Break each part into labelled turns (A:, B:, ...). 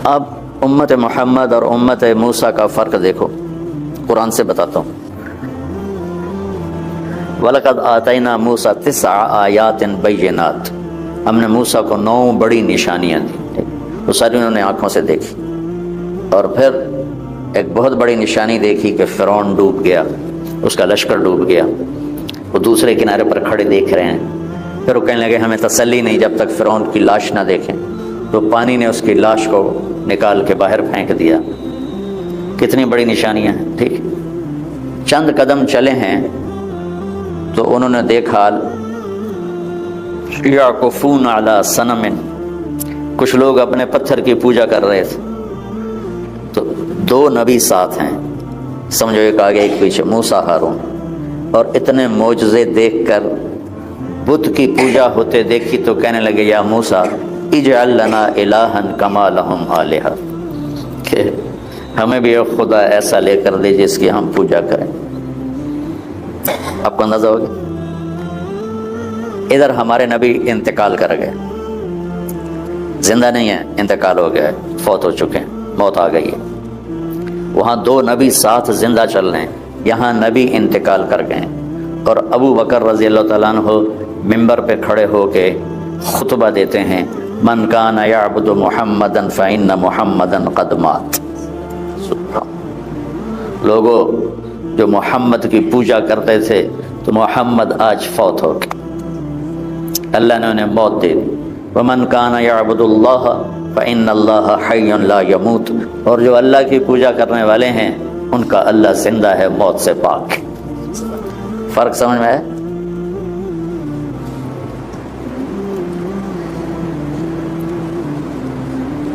A: اب امت محمد اور امت موسیٰ کا فرق دیکھو، قرآن سے بتاتا ہوں۔ وَلَقَدْ آتَيْنَا مُوسَىٰ 9 آیات بینات، ہم نے موسیٰ کو 9 بڑی نشانیاں دی، وہ ساری انہوں نے آنکھوں سے دیکھی۔ اور پھر ایک بہت بڑی نشانی دیکھی کہ فرعون ڈوب گیا، اس کا لشکر ڈوب گیا، وہ دوسرے کنارے پر کھڑے دیکھ رہے ہیں۔ پھر وہ کہنے لگے ہمیں تسلی نہیں جب تک فرعون کی لاش نہ دیکھیں، تو پانی نے اس کی لاش کو نکال کے باہر پھینک دیا۔ کتنی بڑی نشانیاں ہیں، ٹھیک۔ چند قدم چلے ہیں تو انہوں نے دیکھا یعکفون علی صنم، کچھ لوگ اپنے پتھر کی پوجا کر رہے تھے۔ تو 2 نبی ساتھ ہیں، سمجھو ایک آگے ایک پیچھے، موسیٰ ہارون، اور اتنے معجزے دیکھ کر بت کی پوجا ہوتے دیکھی تو کہنے لگے یا موسیٰ اجعل لنا الہا کما لہم آلہہ، کہ ہمیں بھی ایک خدا ایسا لے کر دے جس کی ہم پوجا کریں۔ آپ کو اندازہ ہو گیا؟ ادھر ہمارے نبی انتقال کر گئے، زندہ نہیں ہیں، انتقال ہو گیا، فوت ہو چکے ہیں، موت آ گئی ہے۔ وہاں 2 نبی ساتھ زندہ چل رہے ہیں، یہاں نبی انتقال کر گئے ہیں۔ اور ابو بکر رضی اللہ تعالیٰ عنہ ممبر پہ کھڑے ہو کے خطبہ دیتے ہیں، من کان یعبد محمدا فإن محمدا قد مات۔ لوگوں جو محمد کی پوجا کرتے تھے تو محمد آج فوت ہو گئے، اللہ نے انہیں موت دے دی۔ ومن کان یعبد اللہ فإن اللہ حی لا یموت، اور جو اللہ کی پوجا کرنے والے ہیں ان کا اللہ زندہ ہے، موت سے پاک۔ فرق سمجھ میں آیا؟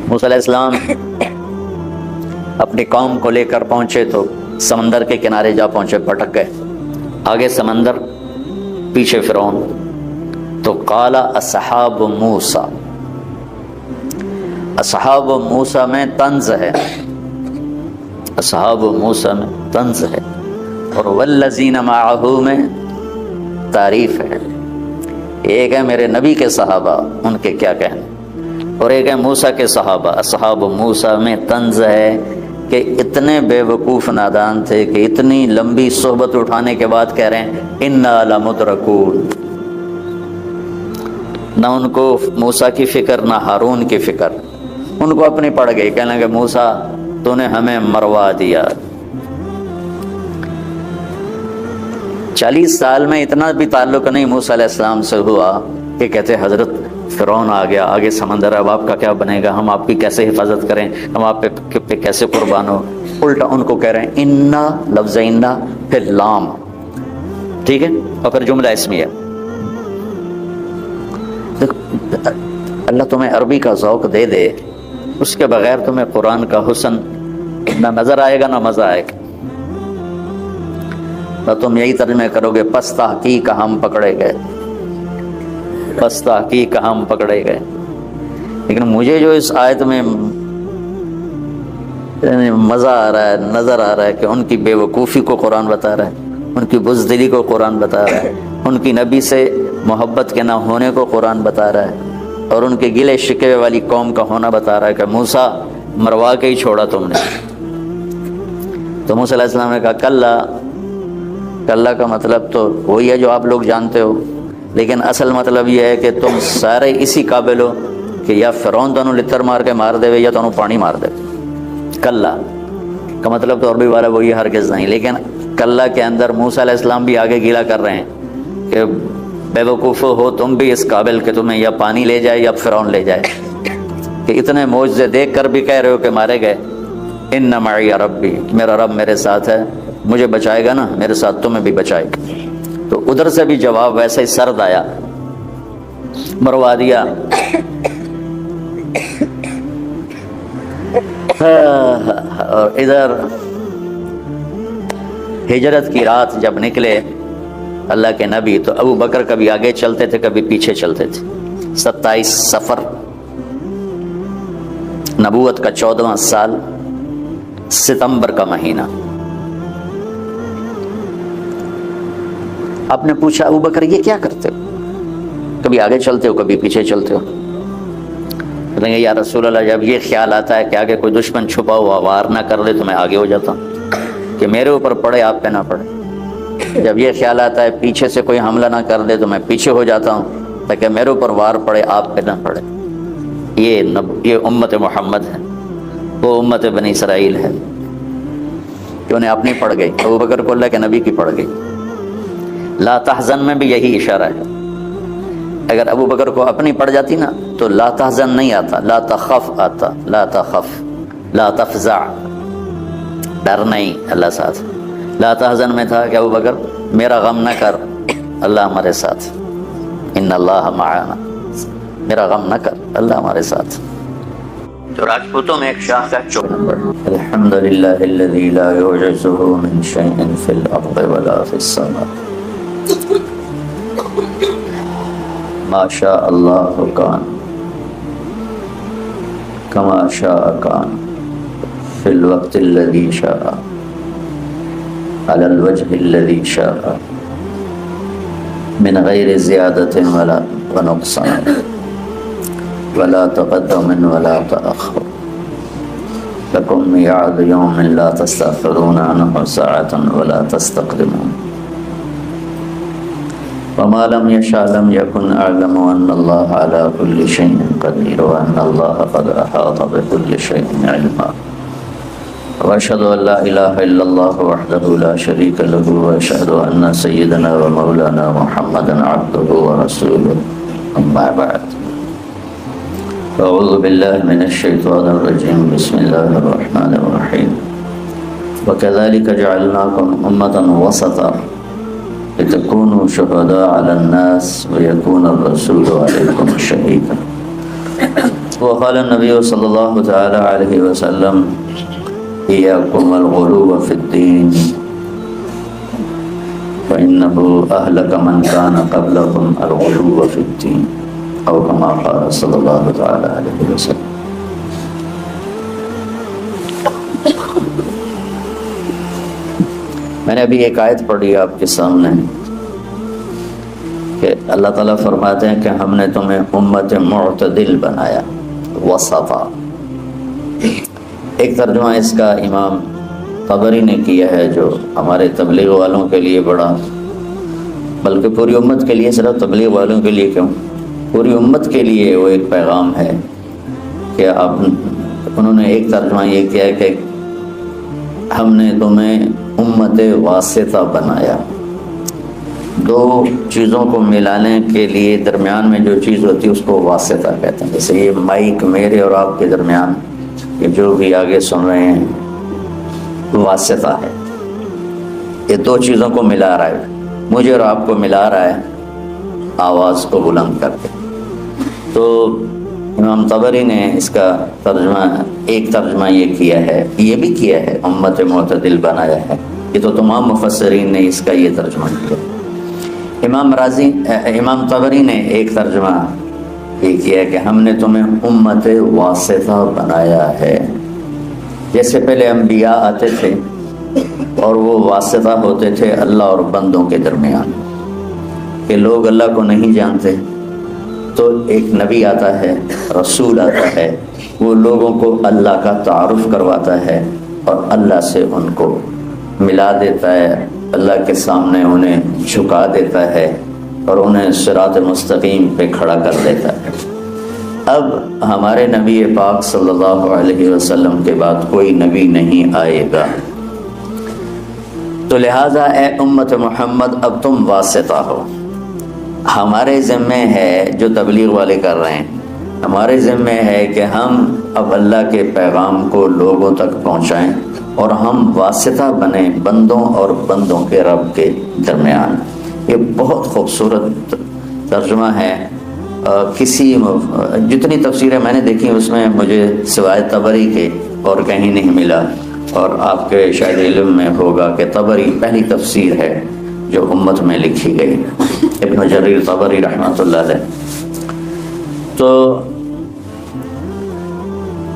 A: موسیٰ علیہ السلام اپنی قوم کو لے کر پہنچے تو سمندر کے کنارے جا پہنچے، پھٹک گئے، آگے سمندر پیچھے فرعون۔ تو قال اصحاب موسیٰ، اصحاب موسیٰ میں طنز ہے، اصحاب موسیٰ میں طنز ہے، اور والذین معہ میں تعریف ہے۔ ایک ہے میرے نبی کے صحابہ، ان کے کیا کہنے، اور ایک ہے موسیٰ کے صحابہ۔ اصحاب موسیٰ میں طنز ہے کہ اتنے بے وقوف نادان تھے کہ اتنی لمبی صحبت اٹھانے کے بعد کہہ رہے ہیں انا لمدرکون۔ نہ ان کو موسیٰ کی فکر نہ ہارون کی فکر، ان کو اپنی پڑ گئی، کہنے لگے موسیٰ تو نے ہمیں مروا دیا۔ 40 سال میں اتنا بھی تعلق نہیں موسیٰ علیہ السلام سے ہوا کہ کہتے حضرت فرعون آ گیا، آگے سمندر ہے، اب آپ کا کیا بنے گا، ہم آپ کی کیسے حفاظت کریں، ہم آپ پہ کیسے قربان ہو۔ الٹا ان کو کہہ رہے ہیں انا، لفظ انا پھر لام، ٹھیک ہے، اور پھر جملہ اسمیہ۔ اللہ تمہیں عربی کا ذوق دے دے، اس کے بغیر تمہیں قرآن کا حسن نہ نظر آئے گا نہ مزہ آئے گا۔ نہ تم یہی ترجمہ کرو گے پس تحقیق ہم پکڑے گئے، پس تحقیق ہم پکڑے گئے۔ لیکن مجھے جو اس آیت میں مزہ آ رہا ہے، نظر آ رہا ہے کہ ان کی بے وقوفی کو قرآن بتا رہا ہے، ان کی بزدلی کو قرآن بتا رہا ہے، ان کی نبی سے محبت کے نہ ہونے کو قرآن بتا رہا ہے، اور ان کے گلے شکوے والی قوم کا ہونا بتا رہا ہے کہ موسیٰ مروا کے ہی چھوڑا تم نے۔ تو موسیٰ علیہ السلام نے کہا کلّا کا مطلب تو وہی ہے جو آپ لوگ جانتے ہو، لیکن اصل مطلب یہ ہے کہ تم سارے اسی قابل ہو کہ یا فرعون تانوں لتر مار کے مار دے یا تانوں پانی مار دے۔ کلّا کا مطلب تو عربی والا وہی ہرگز نہیں، لیکن کلّا کے اندر موسیٰ علیہ السلام بھی آگے گیلا کر رہے ہیں کہ بے وقوف ہو تم بھی اس قابل کہ تمہیں یا پانی لے جائے یا فرعون لے جائے، کہ اتنے معجزے دیکھ کر بھی کہہ رہے ہو کہ مارے گئے۔ ان معی ربی، میرا رب میرے ساتھ ہے، مجھے بچائے گا نا، میرے ساتھ تمہیں بھی بچائے گا۔ تو ادھر سے بھی جواب ویسے ہی سرد آیا، مروا دیا۔ اور ادھر ہجرت کی رات جب نکلے اللہ کے نبی تو ابو بکر کبھی آگے چلتے تھے کبھی پیچھے چلتے تھے۔ 27 صفر، نبوت کا 14واں سال، ستمبر کا مہینہ۔ آپ نے پوچھا ابو بکر یہ کیا کرتے ہو، کبھی آگے چلتے ہو کبھی پیچھے چلتے ہو؟ کہیں گے یا رسول اللہ جب یہ خیال آتا ہے کہ آگے کوئی دشمن چھپا ہوا وار نہ کر دے تو میں آگے ہو جاتا ہوں کہ میرے اوپر پڑے آپ پہ نہ پڑے. جب یہ خیال آتا ہے پیچھے سے کوئی حملہ نہ کر دے تو میں پیچھے ہو جاتا ہوں تاکہ میرے اوپر وار پڑے آپ پہ نہ پڑے. یہ امت محمد ہے، وہ امت بنی اسرائیل ہے کہ انہیں اپنی پڑ گئی. ابو بکر کو اللہ کے نبی کی پڑ گئی. لا تحزن میں بھی یہی اشارہ ہے. اگر ابو بکر کو اپنی پڑ جاتی نا تو لا تحزن نہیں آتا، لا تخف آتا. لا تخف، لا تفزع، ڈر نہیں، اللہ ساتھ. لا تحزن میں تھا کہ ابو بکر میرا غم نہ کر، اللہ ہمارے ساتھ. ان اللہ معنا، میرا غم نہ کر، اللہ ہمارے ساتھ. تو راجپوتوں میں ایک شاخ کا 4 نمبر. الحمدللہ الذی لا یعجزہ من شیء فی الارض ولا فی السماء ما شاء اللہ کان کما شاء کان فی الوقت الذی شاء علی الوجہ الذی شاء من غیر زیادۃ ولا نقصان ولا تقدم ولا تأخر لکم میعاد یوم لا تستأخرون عنہ ساعة ولا تستقدمون وما لم يشاء لم يكن أعلم أن الله على كل شيء قدير وأن الله قد أحاط بكل شيء علما وأشهد أن لا إله إلا الله وحده لا شريك له وأشهد أن سيدنا ومولانا محمدا عبده ورسوله أما بعد أعوذ بالله من الشيطان الرجيم بسم الله الرحمن الرحيم وكذلك جعلناكم أمة وسطا لتكونوا شهداء على الناس ويكون الرسول عليكم شهيدا وقال النبي صلى الله تعالى عليه وسلم إياكم الغلو في الدين فإنه أهلك من كان قبلكم الغلو في الدين أو كما قال صلى الله تعالى عليه وسلم. میں نے ابھی ایک آیت پڑھی آپ کے سامنے کہ اللہ تعالیٰ فرماتے ہیں کہ ہم نے تمہیں امت معتدل بنایا، وسطا. ایک ترجمہ اس کا امام طبری نے کیا ہے جو ہمارے تبلیغ والوں کے لیے بڑا، بلکہ پوری امت کے لیے، صرف تبلیغ والوں کے لیے کیوں، پوری امت کے لیے وہ ایک پیغام ہے کہ انہوں نے ایک ترجمہ یہ کیا کہ ہم نے تمہیں امت واسطہ بنایا. 2 چیزوں کو ملانے کے لیے درمیان میں جو چیز ہوتی ہے اس کو واسطہ کہتے ہیں. جیسے یہ مائک میرے اور آپ کے درمیان، یہ جو بھی آگے سن رہے ہیں واسطہ ہے. یہ 2 چیزوں کو ملا رہا ہے، مجھے اور آپ کو ملا رہا ہے آواز کو بلند کر کے. تو امام طبری نے اس کا ترجمہ، ایک ترجمہ یہ کیا ہے، یہ بھی کیا ہے امت معتدل بنایا ہے. یہ تو تمام مفسرین نے اس کا یہ ترجمہ کیا. امام طبری نے ایک ترجمہ یہ کیا ہے کہ ہم نے تمہیں امت واسطہ بنایا ہے. جیسے پہلے انبیاء آتے تھے اور وہ واسطہ ہوتے تھے اللہ اور بندوں کے درمیان، کہ لوگ اللہ کو نہیں جانتے تو ایک نبی آتا ہے، رسول آتا ہے، وہ لوگوں کو اللہ کا تعارف کرواتا ہے اور اللہ سے ان کو ملا دیتا ہے، اللہ کے سامنے انہیں جھکا دیتا ہے اور انہیں صراط مستقیم پہ کھڑا کر دیتا ہے. اب ہمارے نبی پاک صلی اللہ علیہ وسلم کے بعد کوئی نبی نہیں آئے گا، تو لہٰذا اے امت محمد اب تم واسطہ ہو. ہمارے ذمہ ہے، جو تبلیغ والے کر رہے ہیں، ہمارے ذمہ ہے کہ ہم اب اللہ کے پیغام کو لوگوں تک پہنچائیں اور ہم واسطہ بنیں بندوں اور بندوں کے رب کے درمیان. یہ بہت خوبصورت ترجمہ ہے. جتنی تفسیریں میں نے دیکھی اس میں مجھے سوائے طبری کے اور کہیں نہیں ملا، اور آپ کے شاید علم میں ہوگا کہ طبری پہلی تفسیر ہے جو امت میں لکھی گئی، ابن جریر طبری رحمۃ اللہ علیہ. تو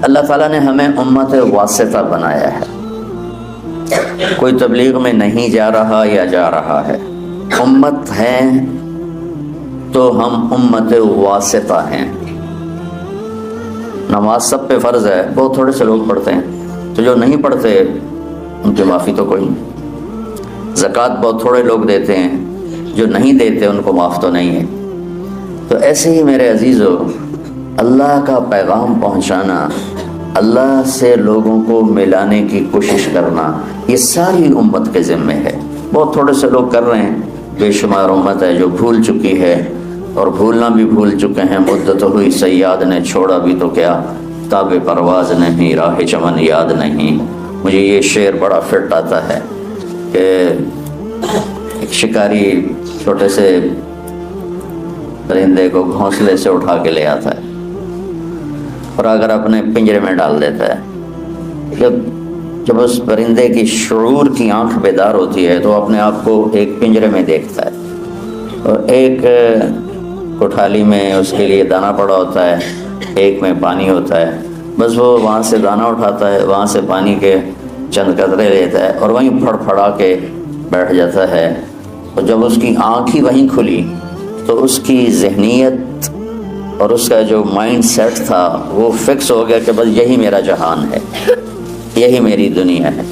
A: اللہ تعالیٰ نے ہمیں امت واسطہ بنایا ہے. کوئی تبلیغ میں نہیں جا رہا یا جا رہا ہے، امت ہے تو ہم امت واسطہ ہیں. نماز سب پہ فرض ہے، بہت تھوڑے سے لوگ پڑھتے ہیں، تو جو نہیں پڑھتے ان کی معافی تو کوئی نہیں۔ زکوٰۃ بہت تھوڑے لوگ دیتے ہیں، جو نہیں دیتے ان کو معاف تو نہیں ہے۔ تو ایسے ہی میرے عزیزو، اللہ کا پیغام پہنچانا، اللہ سے لوگوں کو ملانے کی کوشش کرنا، یہ ساری امت کے ذمے ہے۔ بہت تھوڑے سے لوگ کر رہے ہیں، بے شمار امت ہے جو بھول چکی ہے، اور بھولنا بھی بھول چکے ہیں۔ مدت ہوئی صیاد نے چھوڑا بھی تو کیا، تاب پرواز نہیں، راہ چمن یاد نہیں۔ مجھے یہ شعر بڑا فٹ آتا ہے کہ ایک شکاری چھوٹے سے پرندے کو گھونسلے سے اٹھا کے لے آتا ہے اور اگر اپنے پنجرے میں ڈال دیتا ہے، جب اس پرندے کی شعور کی آنکھ بیدار ہوتی ہے تو اپنے آپ کو ایک پنجرے میں دیکھتا ہے، اور ایک کوٹھالی میں اس کے لیے دانہ پڑا ہوتا ہے، ایک میں پانی ہوتا ہے۔ بس وہ وہاں سے دانہ اٹھاتا ہے، وہاں سے پانی کے چند قطرے لیتا ہے اور وہیں پھڑ پھڑا کے بیٹھ جاتا ہے۔ اور جب اس کی آنکھ ہی وہیں کھلی تو اس کی ذہنیت اور اس کا جو مائنڈ سیٹ تھا وہ فکس ہو گیا کہ بس یہی میرا جہان ہے، یہی میری دنیا ہے۔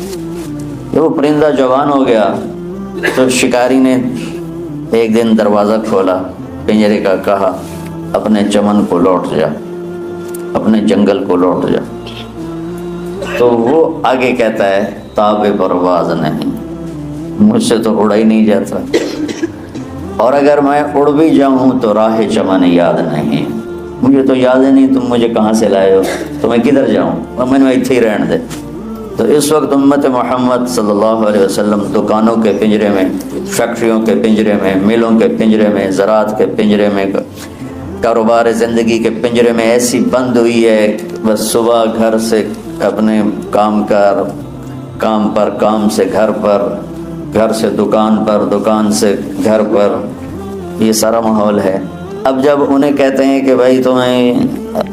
A: جب وہ پرندہ جوان ہو گیا تو شکاری نے ایک دن دروازہ کھولا پنجرے کا، کہا اپنے چمن کو لوٹ جا، اپنے جنگل کو لوٹ جا۔ تو وہ آگے کہتا ہے تاب پرواز نہیں، مجھ سے تو اڑا ہی نہیں جاتا، اور اگر میں اڑ بھی جاؤں تو راہ چمن یاد نہیں، مجھے تو یاد ہی نہیں تم مجھے کہاں سے لائے ہو، تو میں کدھر جاؤں، میں نے اتنے ہی رہن دے۔ تو اس وقت امت محمد صلی اللہ علیہ وسلم دکانوں کے پنجرے میں، فیکٹریوں کے پنجرے میں، میلوں کے پنجرے میں، زراعت کے پنجرے میں، کاروبار زندگی کے پنجرے میں ایسی بند ہوئی ہے، بس صبح گھر سے اپنے کام پر، کام سے گھر پر، گھر سے دکان پر، دکان سے گھر پر، یہ سارا ماحول ہے۔ اب جب انہیں کہتے ہیں کہ بھائی تمہیں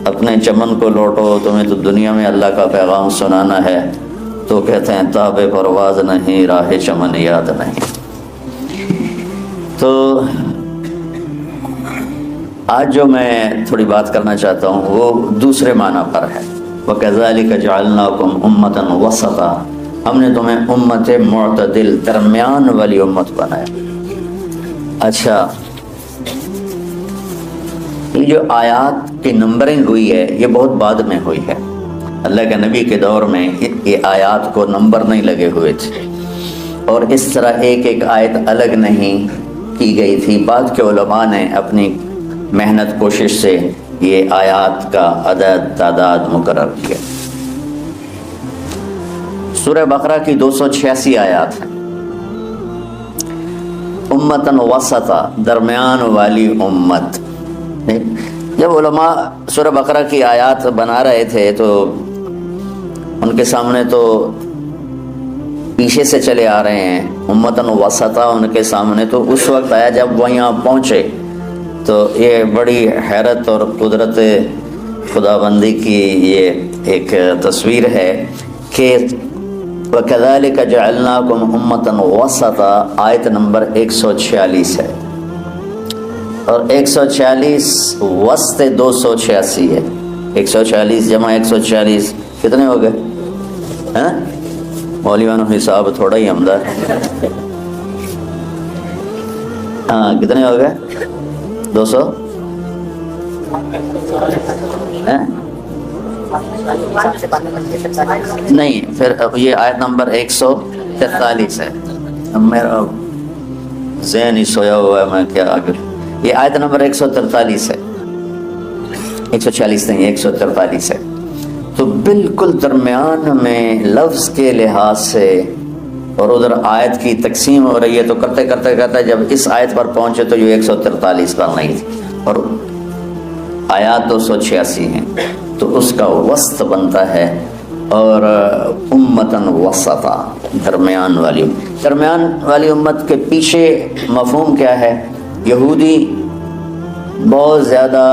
A: اپنے چمن کو لوٹو، تمہیں تو دنیا میں اللہ کا پیغام سنانا ہے، تو کہتے ہیں تاب پرواز نہیں، راہ چمن یاد نہیں۔ تو آج جو میں تھوڑی بات کرنا چاہتا ہوں وہ دوسرے معنی پر ہے۔ وَكَذَلِكَ جَعَلْنَاكُمْ أُمَّةً وَسَطًا، ہم نے تمہیں امت معتدل، درمیان والی امت بنایا۔ اچھا، یہ جو آیات کی نمبرنگ ہوئی ہے یہ بہت بعد میں ہوئی ہے۔ اللہ کے نبی کے دور میں یہ آیات کو نمبر نہیں لگے ہوئے تھے، اور اس طرح ایک ایک آیت الگ نہیں کی گئی تھی۔ بعد کے علماء نے اپنی محنت کوشش سے یہ آیات کا عدد تعداد مقرر کیا۔ سورہ بقرہ کی 286 آیات ہیں۔ امتاً وسطا، درمیان والی امت۔ جب علماء سورہ بقرہ کی آیات بنا رہے تھے تو ان کے سامنے تو پیچھے سے چلے آ رہے ہیں، امتاً وسطا ان کے سامنے تو اس وقت آیا جب وہ یہاں پہنچے تو یہ بڑی حیرت اور قدرت خداوندی کی یہ ایک تصویر ہے کہ وَكَذَلِكَ جَعَلْنَاكُمْ أُمَّةً وَسَطًا، آیت نمبر 146 ہے، اور 146 وسط 286 ہے۔ 146 جمع 146 کتنے ہو گئے؟ مولویانو حساب تھوڑا ہی عمدہ ہے۔ ہاں، کتنے ہو گئے؟ 200 نہیں، پھر یہ آیت نمبر 143 ہے۔ میرا ذہن ہی سویا ہوا ہے، میں کیا آگے۔ یہ آیت نمبر 143 ہے، 146 نہیں، 143 ہے۔ تو بالکل درمیان میں لفظ کے لحاظ سے، اور ادھر آیت کی تقسیم ہو رہی ہے تو کرتے کرتے جب اس آیت پر پہنچے تو یہ 143 پر نہیں تھی، اور آیات 286 ہیں، تو اس کا وسط بنتا ہے۔ اور امتاً وسطا، درمیان والی امت کے پیچھے مفہوم کیا ہے؟ یہودی بہت زیادہ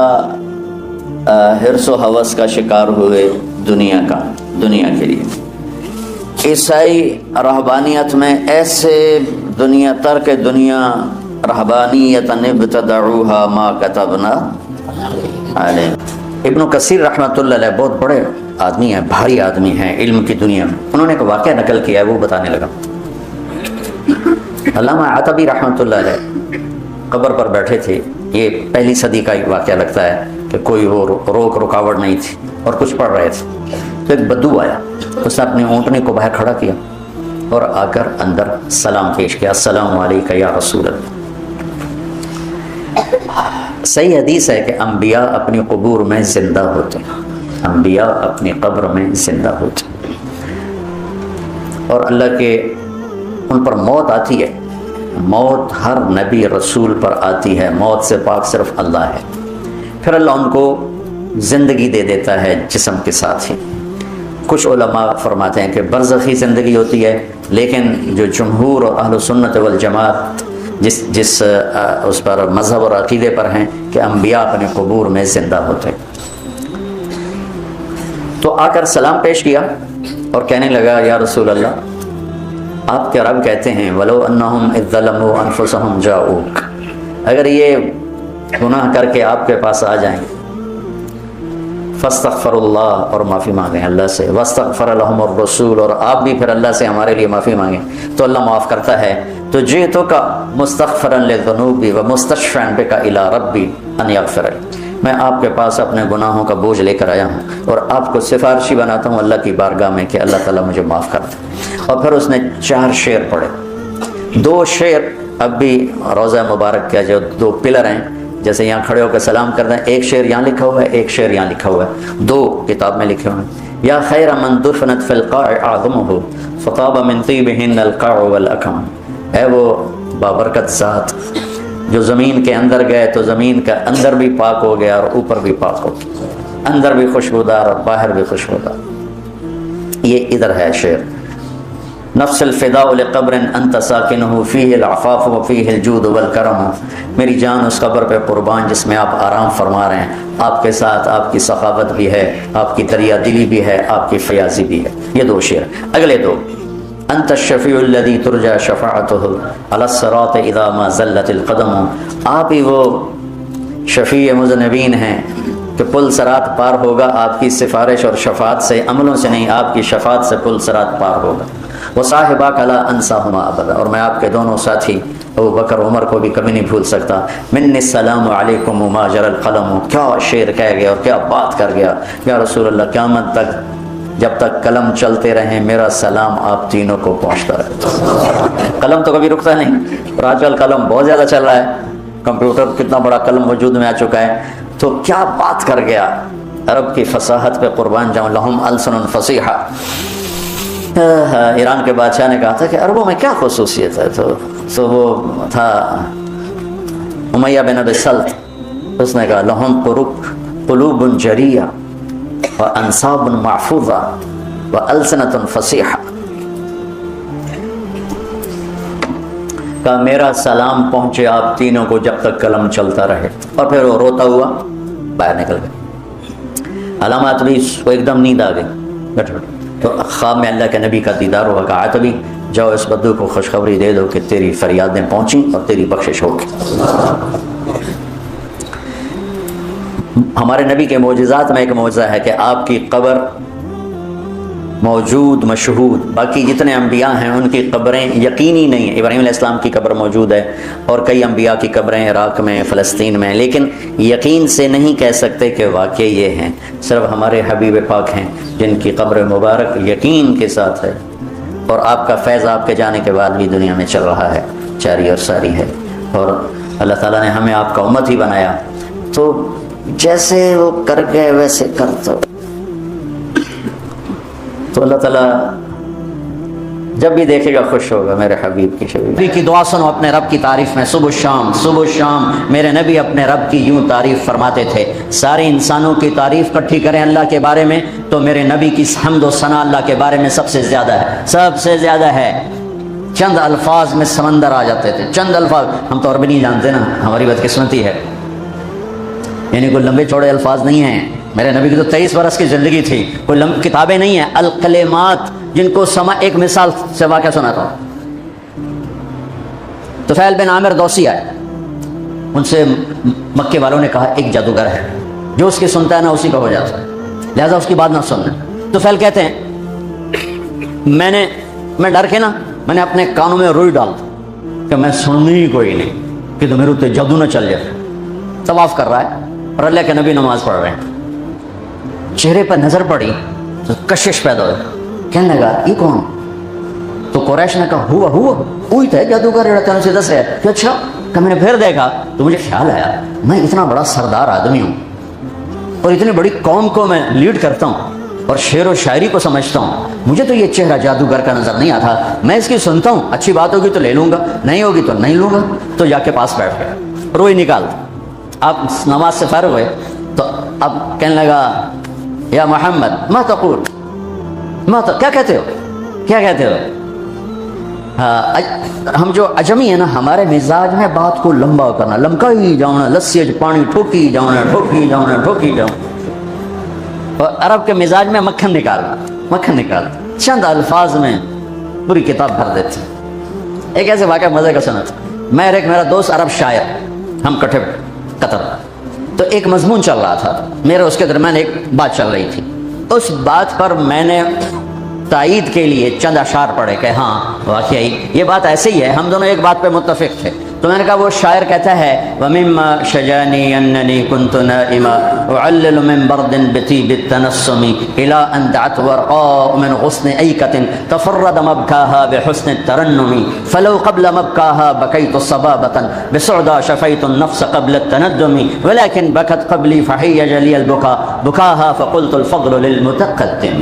A: حرص و ہوس کا شکار ہوئے دنیا کے لیے۔ عیسائی رہبانیت میں ایسے دنیا ترک دنیا، رہبانیت ابتدعوها ما كتبنا علیہ، ابن کثیر رحمۃ اللہ علیہ بہت بڑے آدمی ہیں، بھاری آدمی ہیں علم کی دنیا میں، انہوں نے ایک واقعہ نقل کیا ہے، وہ بتانے لگا۔ علامہ عتبی رحمۃ اللہ علیہ قبر پر بیٹھے تھے، یہ پہلی صدی کا ایک واقعہ لگتا ہے کہ کوئی وہ رکاوٹ نہیں تھی اور کچھ پڑھ رہے تھے، تو ایک بدو آیا، اس نے اپنی اونٹنے کو باہر کھڑا کیا اور آ کر اندر سلام پیش کیا، السلام علیکم یا رسول اللہ۔ صحیح حدیث ہے کہ انبیاء اپنی قبور میں زندہ ہوتے ہیں، انبیاء اپنی قبر میں زندہ ہوتے ہیں، اور اللہ کے ان پر موت آتی ہے، موت ہر نبی رسول پر آتی ہے، موت سے پاک صرف اللہ ہے، پھر اللہ ان کو زندگی دے دیتا ہے جسم کے ساتھ ہی۔ کچھ علماء فرماتے ہیں کہ برزخی زندگی ہوتی ہے، لیکن جو جمہور اور اہل سنت والجماعت جس اس پر مذہب اور عقیدے پر ہیں کہ انبیاء اپنے قبور میں زندہ ہوتے ہیں۔ تو آ کر سلام پیش کیا اور کہنے لگا یا رسول اللہ، آپ کے رب کہتے ہیں وَلَوْ أَنَّهُمْ إِذْ ظَلَمُوا أَنفُسَهُمْ جَاءُوكَ، اگر یہ گناہ کر کے آپ کے پاس آ جائیں فاستغفر اللہ، اور معافی مانگیں اللہ سے، واستغفر لهم الرسول، اور آپ بھی پھر اللہ سے ہمارے لیے معافی مانگیں تو اللہ معاف کرتا ہے، تو جئتک مستغفرا لذنوبی ومستشفعا بک الی ربی ان یغفر لی، میں آپ کے پاس اپنے گناہوں کا بوجھ لے کر آیا ہوں اور آپ کو سفارشی بناتا ہوں اللہ کی بارگاہ میں کہ اللہ تعالیٰ مجھے معاف کر دے۔ اور پھر اس نے 4 شعر پڑھے، 2 شعر اب بھی روضہ مبارک کا جو 2 پلر ہیں، جیسے یہاں کھڑے ہو کے سلام کر دیں، ایک شعر یہاں لکھا ہوا ہے، ایک شعر یہاں لکھا ہوا ہے، 2 کتاب میں لکھے ہوئے ہیں۔ یا خیر من دفنت فی القاع اعظمہ فطاب من طیبہن القاع والاکم، اے وہ بابرکت ذات جو زمین کے اندر گئے تو زمین کا اندر بھی پاک ہو گیا اور اوپر بھی پاک ہو گیا، اندر بھی خوشبودار اور باہر بھی خوشبودار۔ یہ ادھر ہے شعر، نفس الفداء لقبر انت ساکنہ فیہ العفاف وفیہ الجود والکرم، میری جان اس قبر پہ قربان جس میں آپ آرام فرما رہے ہیں، آپ کے ساتھ آپ کی سخاوت بھی ہے، آپ کی دریا دلی بھی ہے، آپ کی فیاضی بھی ہے۔ یہ 2 شعر۔ اگلے 2، انت الشفیع الذی ترجى شفاعتہ علی الصراط اذا ما زلت القدم، آپ ہی وہ شفیع مذنبین ہیں کہ پل صراط پار ہوگا آپ کی سفارش اور شفاعت سے، عملوں سے نہیں، آپ کی شفاعت سے پل صراط پار ہوگا۔ وصاحباک لا انساہما ابدا، اور میں آپ کے دونوں ساتھی ابو بکر عمر کو بھی کبھی نہیں بھول سکتا۔ منی السلام علیکم وما جرى القلم، کیا شعر کہہ گیا اور کیا بات کر گیا، یا رسول اللہ قیامت تک جب تک قلم چلتے رہیں میرا سلام آپ تینوں کو پہنچتا رہے۔ قلم تو کبھی رکتا نہیں، اور آج کل قلم بہت زیادہ چل رہا ہے، کمپیوٹر کتنا بڑا قلم وجود میں آ چکا ہے، تو کیا بات کر گیا، عرب کی فصاحت پہ قربان جاؤں، لہم السن فصیحہ۔ ایران کے بادشاہ نے کہا تھا کہ عربوں میں کیا خصوصیت ہے، تو وہ تھا امیہ بن ابی سلط، اس نے کہا لہم قلوب جریہ وانصاب محفوظہ والسنۃ فصیحہ، کہا میرا سلام پہنچے آپ تینوں کو جب تک قلم چلتا رہے، اور پھر وہ روتا ہوا باہر نکل گیا۔ علامات بھی وہ ایک دم نیند آ گئی، بیٹھو بیٹھو، تو خواب میں اللہ کے نبی کا دیدار ہوا، کہا عتبی جاؤ اس بدو کو خوشخبری دے دو کہ تیری فریادیں پہنچیں اور تیری بخشش ہوگی۔ ہمارے نبی کے معجزات میں ایک معجزہ ہے کہ آپ کی قبر موجود مشہود، باقی جتنے انبیاء ہیں ان کی قبریں یقینی نہیں ہیں، ابراہیم علیہ السلام کی قبر موجود ہے اور کئی انبیاء کی قبریں عراق میں فلسطین میں، لیکن یقین سے نہیں کہہ سکتے کہ واقعی یہ ہیں، صرف ہمارے حبیب پاک ہیں جن کی قبر مبارک یقین کے ساتھ ہے، اور آپ کا فیض آپ کے جانے کے بعد بھی دنیا میں چل رہا ہے، جاری اور ساری ہے، اور اللہ تعالیٰ نے ہمیں آپ کا امت ہی بنایا، تو جیسے وہ کر گئے ویسے کر دو، تو اللہ تعالیٰ جب بھی دیکھے گا خوش ہوگا میرے حبیب کی شبیب۔ نبی کی دعا سنو اپنے رب کی تعریف میں، صبح شام میرے نبی اپنے رب کی یوں تعریف فرماتے تھے، سارے انسانوں کی تعریف کٹھی کریں اللہ کے بارے میں تو میرے نبی کی حمد و ثنا اللہ کے بارے میں سب سے زیادہ ہے۔ چند الفاظ میں سمندر آ جاتے تھے، چند الفاظ، ہم تو عربی نہیں جانتے نا، ہماری بدقسمتی ہے، یعنی کوئی لمبے چوڑے الفاظ نہیں ہیں، میرے نبی کی تو 23 برس کی زندگی تھی، کوئی کتابیں نہیں ہیں، الکلمات جن کو ایک مثال سے واقعہ سناتا ہوں۔ طفیل بن عامر دوسی آئے، ان سے مکے والوں نے کہا ایک جادوگر ہے
B: جو اس کی سنتا ہے نا اسی کا ہو جاتا ہے، لہذا اس کی بات نہ سننا۔ تو فیل کہتے ہیں میں ڈر کے نا میں نے اپنے کانوں میں روئی ڈال کہ میں سننی ہی کوئی نہیں، کہ تو میرے اتنے جادو نہ چل جائے۔ طواف کر رہا ہے اور اللہ کے نبی نماز پڑھ رہے ہیں، چہرے پر نظر پڑی تو کشش پیدا ہوئی، کہنے لگا یہ کون؟ تو قریش نے کہا ہوا وہی تھا جادوگر تینوں سے دس ہے کہ اچھا کہ میں نے پھر دیکھا تو مجھے خیال آیا میں اتنا بڑا سردار آدمی ہوں اور اتنی بڑی قوم کو میں لیڈ کرتا ہوں اور شعر و شاعری کو سمجھتا ہوں، مجھے تو یہ چہرہ جادوگر کا نظر نہیں آتا، میں اس کی سنتا ہوں، اچھی بات ہوگی تو لے لوں گا، نہیں ہوگی تو نہیں لوں گا۔ تو جا کے پاس بیٹھ گیا، روئی نکال، آپ نماز سے فارغ ہوئے تو اب کہنے لگا یا محمد ما تقول، کیا کہتے ہو؟ ہم جو عجمی ہیں نا ہمارے مزاج میں بات کو لمبا کرنا، لمکائی جاؤنا، لسی پانی ٹھوکی جاؤنا، اور عرب کے مزاج میں مکھن نکالنا، چند الفاظ میں پوری کتاب بھر دیتے۔ ایک ایسے واقعہ مزے کا سنا تھا، میرا دوست عرب شاعر، ہم کٹھے قطر، تو ایک مضمون چل رہا تھا میرے اس کے درمیان ایک بات چل رہی تھی، اس بات پر میں نے تائید کے لیے چند اشعار پڑھے کہ ہاں واقعی یہ بات ایسے ہی ہے، ہم دونوں ایک بات پہ متفق تھے۔ تو میں نے کہا وہ شاعر کہتا ہے وَمِمَّا شَجَانِي أَنَّنِي كُنْتُ نَائِمًا أُعَلِّلُ مِنْ بَرْدٍ بِطِيبِ التَّنَسُّمِ إِلَىٰ أَنْ دَعَتْ وَرْقَاءُ مِنْ غُصْنِ أَيْكَةٍ تَفَرَّدَ مَبْكَاهَا بِحُسْنِ التَّرَنُّمِ فَلَوْ قَبْلَ مَبْكَاهَا بَكَيْتُ صَبَابَةً بِسُعْدَى شَفَيْتُ النَّفْسَ قَبْلَ التَّنَدُّمِ وَلَكِنْ بَكَتْ قَبْلِي فَحِيَّجَ لِيَ الْبُكَاءُ بُكَاهَا فَقُلْتُ الْفَضْلُ لِلْمُتَقَدِّمِ۔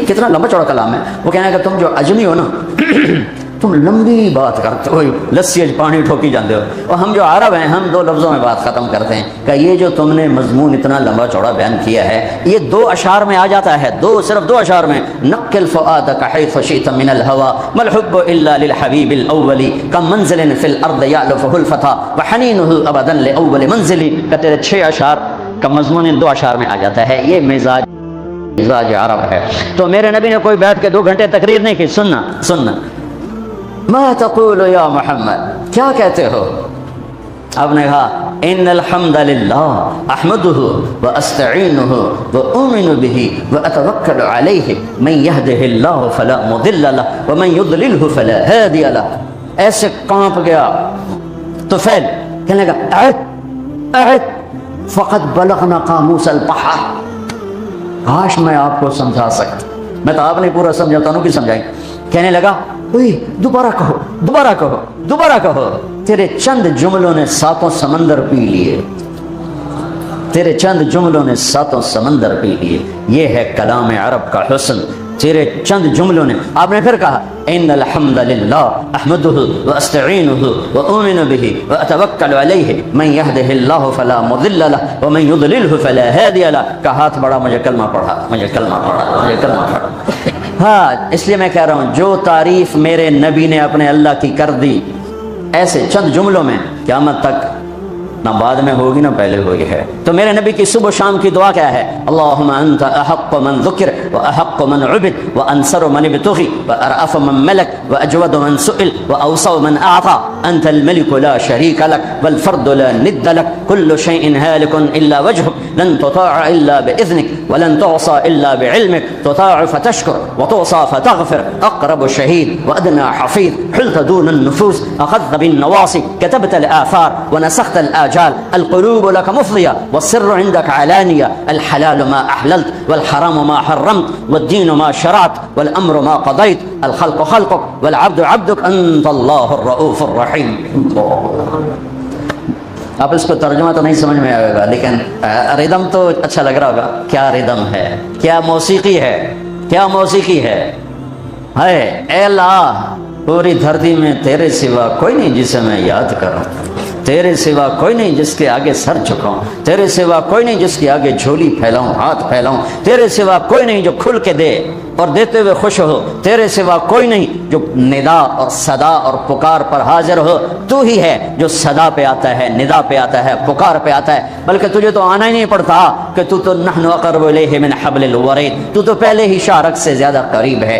B: کتنا لمبا چوڑا کلام ہے، وہ کہنا ہے کہ تم جو عجمی ہو نا تم لمبی بات کرتے ہو، لسی پانی ٹھوکی جاتے ہو، اور ہم جو عرب ہیں ہم 2 لفظوں میں بات ختم کرتے ہیں کہ یہ جو تم نے مضمون اتنا لمبا چوڑا بیان کیا ہے یہ 2 اشعار میں آ جاتا ہے، صرف 2 اشعار میں۔ نقل فؤادک حیث شئت من الہوى ما الحب الا للحبیب الاول کم منزل فی الارض یعلفہ الفتى وحنینہ ابدا لاول منزل، کہ تیرے 6 اشعار کا مضمون ان 2 اشعار میں آ جاتا ہے۔ یہ مزاج عرب ہے۔ تو میرے نبی نے کوئی بیٹھ کے 2 گھنٹے تقریر نہیں کی، سننا ما تقول یا محمد، کیا کہتے ہو؟ آپ نے کہا ان الحمد للہ احمدہ واستعینہ واؤمن بہ واتوکل علیہ من یہدہ اللہ فلا مضل لہ ومن یضللہ فلا ہادی لہ۔ ایسے کانپ گیا تو فعل کہنے لگا اعد فقد بلغنا قاموس البحر، کاش میں آپ کو سمجھا سکتا، میں تو آپ نے پورا سمجھاتا ہوں کہ سمجھائیں۔ کہنے لگا دوبارہ کہو، تیرے چند جملوں نے 7 سمندر پی لیے، تیرے چند جملوں نے 7 سمندر پی لیے۔ یہ ہے کلام عرب کا حسن، تیرے چند جملوں نے۔ آپ نے پھر کہا ان الحمد للہ احمدہ واستعینہ واؤمن بہ واتوکل علیہ من یہدہ اللہ فلا مضل لہ ومن یضللہ فلا ہادی لہ۔ کا ہاتھ بڑھا، مجھے کلمہ پڑھا۔ ہاں اس لیے میں کہہ رہا ہوں جو تعریف میرے نبی نے اپنے اللہ کی کر دی ایسے چند جملوں میں، قیامت تک نہ بعد میں ہوگی نہ پہلے ہوئی ہے۔ تو میرے نبی کی صبح و شام کی دعا کیا ہے؟ اللہم انت احق من ذکر واحق من عبد وانصر من ابتغی وارأف من ملک واجود من سئل واوسع من اعطى انت الملك لا شریک لک والفرد لا ند لک كل شيء هالك الا وجهك لن تطاع الا باذنك ولن تعصى الا بعلمك تطاع فتشكر وتعصى فتغفر اقرب شهيد وادنى حفيظ حلت دون النفوس اخذت بالنواصي كتبت الاثار ونسخت الآجال القلوب لك مفضية والسر عندك علانية الحلال ما أحللت والحرام ما حرمت والدين ما شرعت والأمر ما قضيت الخلق خلقك والعبد عبدك أنت الله الرؤوف الرحيم۔ آپ اس کو ترجمہ تو نہیں سمجھ میں آئے گا لیکن ردم تو اچھا لگ رہا ہوگا۔ کیا ردم ہے، کیا موسیقی ہے، اے اللہ پوری دھرتی میں تیرے سوا کوئی نہیں جسے میں یاد کروں، تیرے سوا کوئی نہیں جس کے آگے سر جھکاؤں، تیرے سوا کوئی نہیں جس کے آگے جھولی پھیلاؤں، ہاتھ پھیلاؤں، تیرے سوا کوئی نہیں جو کھل کے دے اور دیتے ہوئے خوش ہو، تیرے سوا کوئی نہیں جو ندا اور صدا اور پکار پر حاضر ہو۔ تو ہی ہے جو صدا پہ آتا ہے، ندا پہ آتا ہے، پکار پہ آتا ہے، بلکہ تجھے تو آنا ہی نہیں پڑتا کہ تو نحن اقرب الیہ من حبل الورید، تو پہلے ہی شارک سے زیادہ قریب ہے۔